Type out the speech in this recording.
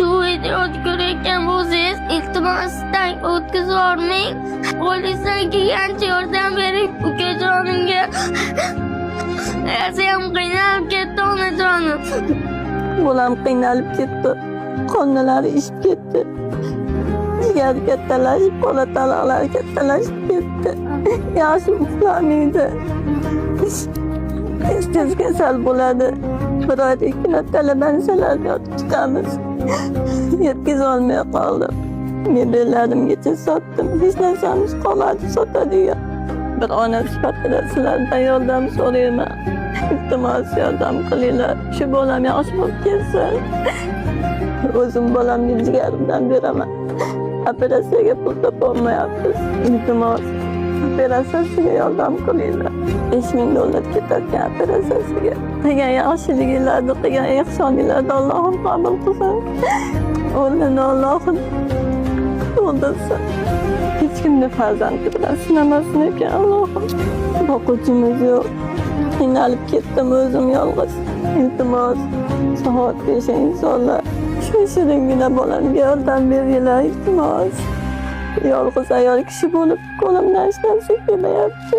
Shu videoni ko'rayotgan bo'lsangiz, iltimos istang o'tkazib yubormang. Qo'lingizdan kelgancha yordam bering ukajonimga. Yaxshiyam qiynalib ketdi onajonim. Bolam qiynalib ketdi. Qonnalari ishib ketdi. Jigari kattalashib, qo'la taloqlari kattalashib ketdi. Yaxshi uxlamaydi. Tez kasal bo'ladi. Bir oyda 2 marta bansalarga yotib chiqamiz. Yetkazolmay qoldim. Mebellarimgacha sotdim. Hech narsamiz qolmadi sotadigan. Bir ona sifatida sizlardan yordam so'rayman. Iltimos yordam qilinglar. Shu bolam yaxshi bo'lib ketsin. O'zim bolamni jigarimdan beraman. Operatsiyaga pul topolmayapmiz. Iltimos operatsiyasiga yordam qilinglar. $5000 ketadigan operatsiyasiga. Qilgan yaxshiliklarni, qilgan ehsoninglarni Allohim qabul qilsin. O'rnini Allohim to'ldirsin. Hech kimni farzandi bilan sinamasin ekan Allohim. Boquvchimiz yo'q. Qiynalib ketdim o'zim yolg'iz. Iltimos, soat 5 insonlar. Shu shiringina bolamga yordam beringlar, iltimos. Yolg'iz ayol kishi bo'lib qo'limdan hech narsa kelmayapti.